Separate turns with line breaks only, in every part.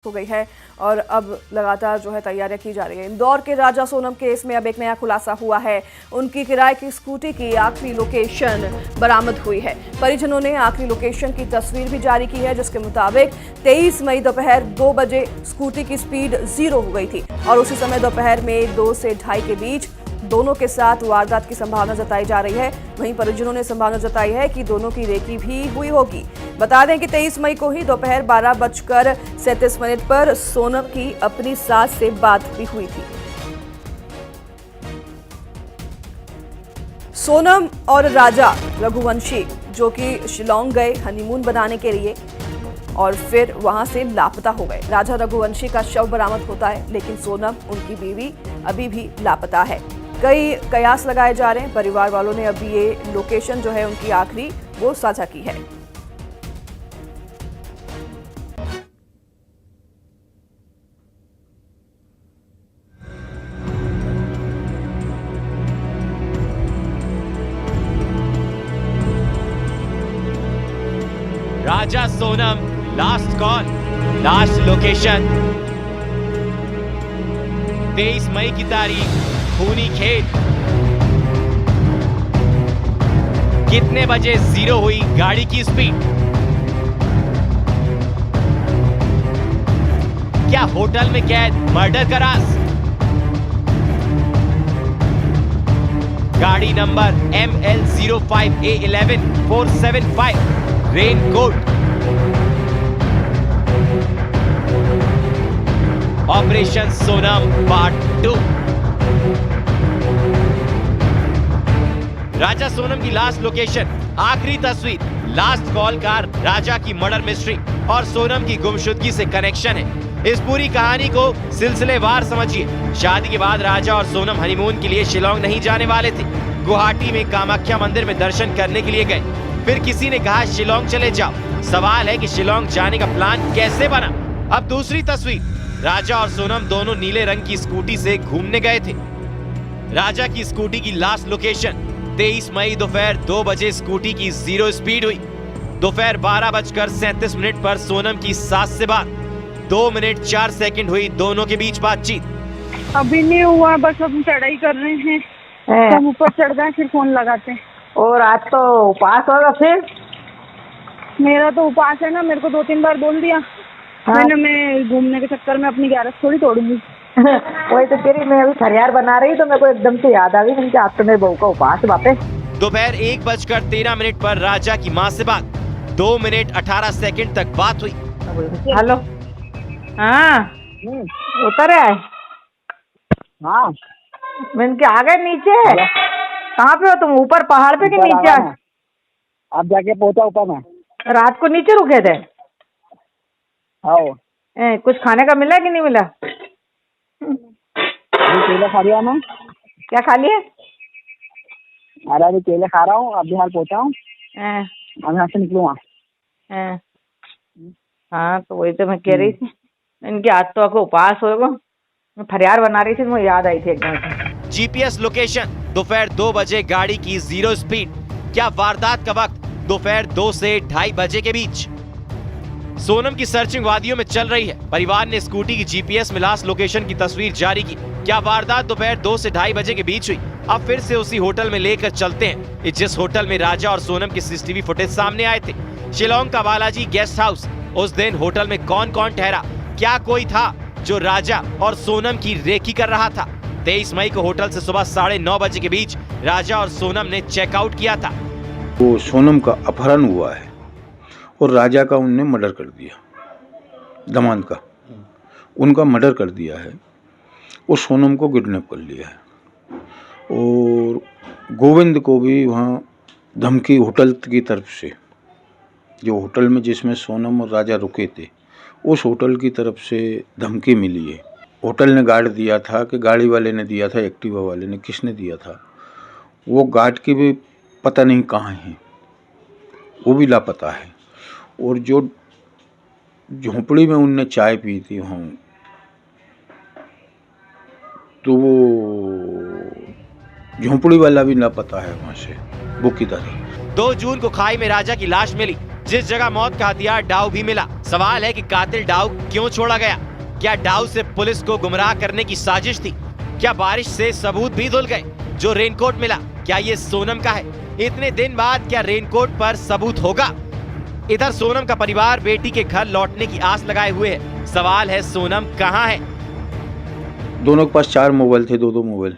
हो गई है और अब लगातार जो है तैयारियां की जा रही है। इंदौर के राजा सोनम केस में अब एक नया खुलासा हुआ है। उनकी किराए की स्कूटी की आखिरी लोकेशन बरामद हुई है। परिजनों ने आखिरी लोकेशन की तस्वीर भी जारी की है, जिसके मुताबिक 23 मई दोपहर 2 बजे स्कूटी की स्पीड 0 हो गई थी और उसी समय दोपहर में 2 से 2:30 के बीच दोनों के साथ वारदात की संभावना जताई जा रही है। वहीं परिजनों ने संभावना जताई है कि दोनों की रेकी भी हुई होगी। बता दें कि 23 मई को ही दोपहर 12:37 पर सोनम की अपनी सास से बात भी हुई थी। सोनम और राजा रघुवंशी जो कि शिलोंग गए हनीमून बनाने के लिए और फिर वहां से लापता हो गए। राजा रघुवंशी का शव बरामद होता है, लेकिन सोनम उनकी बीवी अभी भी लापता है। कई कयास लगाए जा रहे हैं। परिवार वालों ने अभी ये लोकेशन जो है उनकी आखिरी वो साझा की है।
Raja Sonam last call, last location 23 मई की तारीख, खूनी खेत। कितने बजे 0 हुई गाड़ी की स्पीड? क्या होटल में कैद मर्डर का राज? गाड़ी number ML05A11475 raincoat. Operation Sonam part 2। राजा सोनम की लास्ट लोकेशन, आखिरी तस्वीर, लास्ट कॉल का राजा की मर्डर मिस्ट्री और सोनम की गुमशुदगी से कनेक्शन है। इस पूरी कहानी को सिलसिलेवार समझिए। शादी के बाद राजा और सोनम हनीमून के लिए शिलोंग नहीं जाने वाले थे। गुवाहाटी में कामाख्या मंदिर में दर्शन करने के लिए गए। फिर किसी ने कहा शिलोंग चले जाओ। सवाल है कि शिलोंग जाने का प्लान कैसे बना? अब दूसरी तस्वीर, राजा और सोनम दोनों नीले रंग की स्कूटी से घूमने गए थे। राजा की स्कूटी की लास्ट लोकेशन 23 मई दोपहर 2 बजे स्कूटी की 0 स्पीड हुई। दोपहर 12:37 पर सोनम की सास से बात। 2 मिनट 4 सेकंड हुई दोनों के बीच बातचीत।
अभी नहीं हुआ, बस हम चढ़ाई कर रहे हैं। हम ऊपर चढ़ गए, फिर फोन लगाते हैं।
और आज तो उपवास होगा फिर?
मेरा तो उपवास है ना, मेरे को 2-3 बार बोल दिया।
हाँ।
मैं घूमने के चक्कर में अपनी ग्यारस थोड़ी तोड़ूंगी।
वही तो तेरी, मैं अभी फरियार बना रही तो मेरे को एकदम से याद आ गई कि आज तो मेरे बहू का उपवास वापस।
दोपहर 1:13 पर राजा की मां से बात। 2 मिनट 18 सेकंड तक बात हुई।
हेलो, हाँ उतर आए?
हाँ,
मैंने के आ गए नीचे। कहाँ पे हो तुम? ऊपर पहाड़ पे कि नीचे?
अब जाके पहुंचा ऊपर में।
रात को नीचे रुके थे?
हाँ।
कुछ खाने का मिला कि नहीं मिला?
केले खा लिया मैं।
क्या खा लिए?
अरे अभी केले खा रहा हूँ, अभी हाल पहुंचा हूँ। अब यहाँ से निकलूंगा।
हाँ तो वही तो मैं कह रही थी, इनके आज तो आपको उपवास होगा। मैं फरियार बना रही थी, मुझे याद आई थी एकदम से।
जीपीएस लोकेशन दोपहर 2 बजे गाड़ी की 0 स्पीड। क्या वारदात का वक्त दोपहर 2 से 2:30 बजे के बीच? सोनम की सर्चिंग वादियों में चल रही है। परिवार ने स्कूटी की जीपीएस में लास्ट लोकेशन की तस्वीर जारी की। क्या वारदात दोपहर 2 से 2:30 बजे के बीच हुई? अब फिर से उसी होटल में लेकर चलते हैं जिस होटल में राजा और सोनम की सीसीटीवी फुटेज सामने आए थे। शिलोंग का बालाजी गेस्ट हाउस। उस दिन होटल में कौन कौन ठहरा? क्या कोई था जो राजा और सोनम की रेकी कर रहा था? 23 मई को होटल से सुबह 9:30 बजे के बीच राजा और सोनम ने चेकआउट किया था।
वो सोनम का अपहरण हुआ है और राजा का उनने मर्डर कर दिया। दमाद का उनका मर्डर कर दिया है और सोनम को किडनैप कर लिया है। और गोविंद को भी वहाँ धमकी होटल की तरफ से, जो होटल में जिसमें सोनम और राजा रुके थे, उस होटल की तरफ से धमकी मिली है। होटल ने गार्ड दिया था कि गाड़ी वाले ने दिया था, एक्टिवा वाले ने, किसने दिया था वो गार्ड की भी पता नहीं कहाँ है, वो भी लापता है। और जो झोंपड़ी में उनने चाय पी थी वहाँ, तो वो झोंपड़ी वाला भी लापता है वहाँ से, वो किधर है।
2 जून को खाई में राजा की लाश मिली। जिस जगह मौत का हथियार डाउ भी मिला। सवाल है कि कातिल डाउ क्यों छोड़ा गया? क्या डाउ से पुलिस को गुमराह करने की साजिश थी? क्या बारिश से सबूत भी धुल गए? जो रेनकोट मिला क्या ये सोनम का है? इतने दिन बाद क्या रेनकोट पर सबूत होगा? इधर सोनम का परिवार बेटी के घर लौटने की आस लगाए हुए है। सवाल है सोनम कहाँ है?
दोनों के पास 4 मोबाइल थे, 2-2 मोबाइल।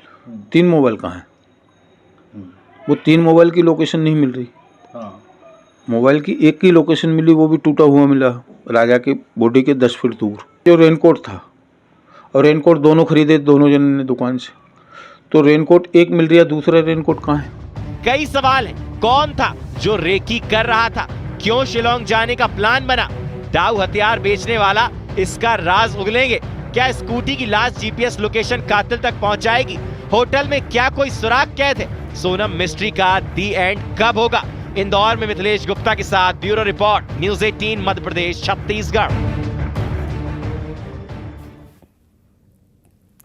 3 मोबाइल कहाँ है? वो 3 मोबाइल की लोकेशन नहीं मिल रही। मोबाइल की एक की लोकेशन मिली, वो भी टूटा हुआ मिला, राजा की बॉडी के 10 फीट दूर। जो रेनकोट था, और रेनकोट दोनों खरीदे दोनों जन ने दुकान से, तो रेनकोट एक मिल रहा है, दूसरा रेनकोट कहाँ है?
कई सवाल हैं। कौन था जो रेकी कर रहा था? क्यों शिलोंग जाने का प्लान बना? डाउ हथियार बेचने वाला, इसका राज उगलेंगे? क्या स्कूटी की लास्ट जीपीएस लोकेशन कातिल तक पहुंचाएगी? होटल में क्या कोई सुराग कैद है? सोनम मिस्ट्री का दी एंड कब होगा? इंदौर में मिथिलेश गुप्ता के साथ bureau report, news 18 Madhya Pradesh Chhattisgarh.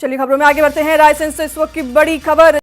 चलिए खबरों में आगे बढ़ते हैं। रायसेन से इस वक्त की बड़ी खबर।